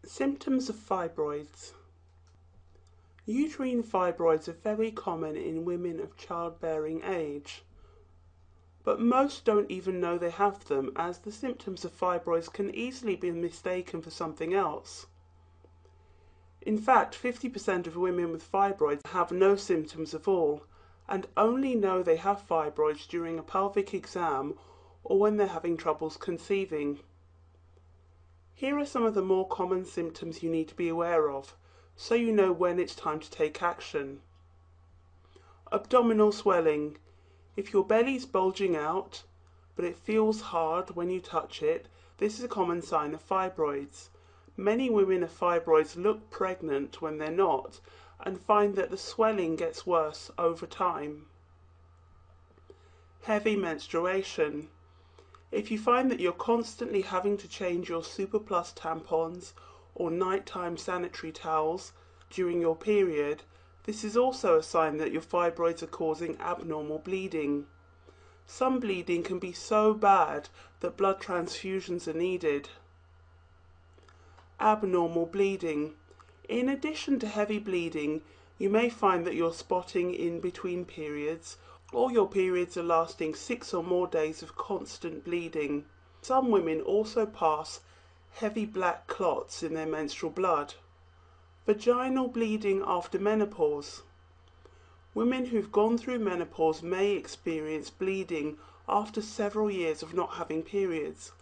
Symptoms of fibroids. Uterine fibroids are very common in women of childbearing age, but most don't even know they have them, as the symptoms of fibroids can easily be mistaken for something else. In fact, 50% of women with fibroids have no symptoms at all, and only know they have fibroids during a pelvic exam or when they're having troubles conceiving. Here are some of the more common symptoms you need to be aware of, so you know when it's time to take action. Abdominal swelling. If your belly's bulging out, but it feels hard when you touch it, this is a common sign of fibroids. Many women with fibroids look pregnant when they're not, and find that the swelling gets worse over time. Heavy menstruation. If you find that you're constantly having to change your Super Plus tampons or nighttime sanitary towels during your period, this is also a sign that your fibroids are causing abnormal bleeding. Some bleeding can be so bad that blood transfusions are needed. Abnormal bleeding. In addition to heavy bleeding, you may find that you're spotting in between periods, or your periods are lasting 6 or more days of constant bleeding. Some women also pass heavy black clots in their menstrual blood. Vaginal bleeding after menopause. Women who've gone through menopause may experience bleeding after several years of not having periods.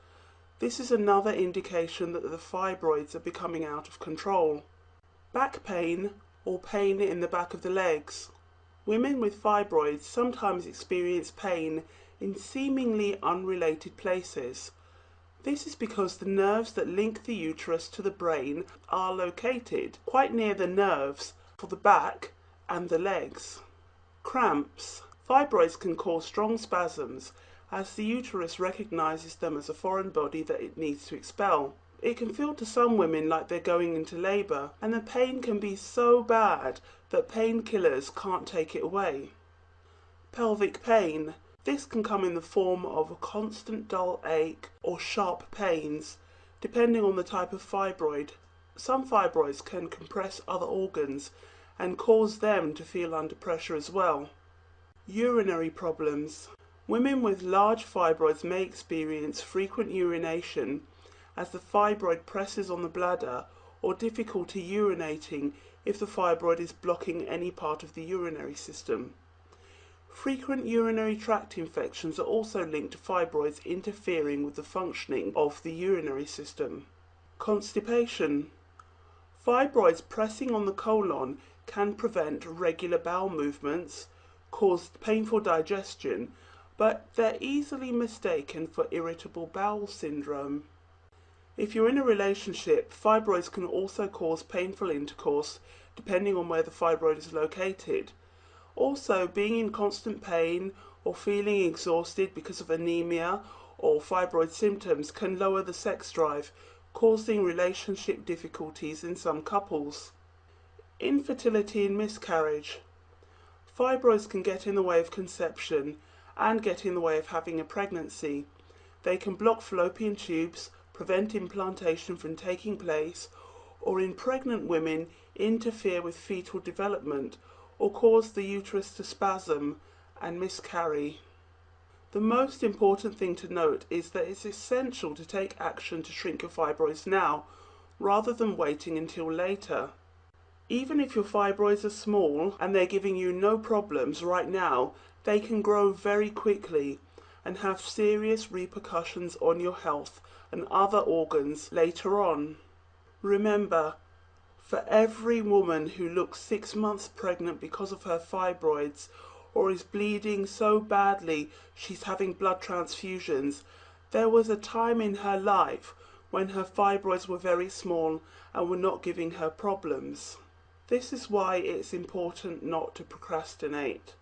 This is another indication that the fibroids are becoming out of control. Back pain or pain in the back of the legs. Women with fibroids sometimes experience pain in seemingly unrelated places. This is because the nerves that link the uterus to the brain are located quite near the nerves for the back and the legs. Cramps. Fibroids can cause strong spasms as the uterus recognizes them as a foreign body that it needs to expel. It can feel to some women like they're going into labor, and the pain can be so bad that painkillers can't take it away. Pelvic pain. This can come in the form of a constant dull ache or sharp pains, depending on the type of fibroid. Some fibroids can compress other organs and cause them to feel under pressure as well. Urinary problems. Women with large fibroids may experience frequent urination as the fibroid presses on the bladder, or difficulty urinating if the fibroid is blocking any part of the urinary system. Frequent urinary tract infections are also linked to fibroids interfering with the functioning of the urinary system. Constipation. Fibroids pressing on the colon can prevent regular bowel movements, cause painful digestion, but they're easily mistaken for irritable bowel syndrome. If you're in a relationship, fibroids can also cause painful intercourse depending on where the fibroid is located. Also, being in constant pain or feeling exhausted because of anemia or fibroid symptoms can lower the sex drive, causing relationship difficulties in some couples. Infertility and miscarriage. Fibroids can get in the way of conception and get in the way of having a pregnancy. They can block fallopian tubes, prevent implantation from taking place, or in pregnant women interfere with fetal development or cause the uterus to spasm and miscarry. The most important thing to note is that it's essential to take action to shrink your fibroids now rather than waiting until later. Even if your fibroids are small and they're giving you no problems right now, they can grow very quickly and have serious repercussions on your health and other organs later on. Remember, for every woman who looks 6 months pregnant because of her fibroids or is bleeding so badly she's having blood transfusions, there was a time in her life when her fibroids were very small and were not giving her problems. This is why it's important not to procrastinate.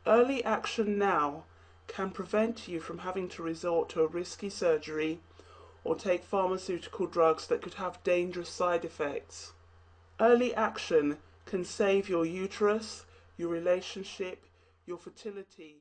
Early action now can prevent you from having to resort to a risky surgery or take pharmaceutical drugs that could have dangerous side effects. Early action can save your uterus, your relationship, your fertility.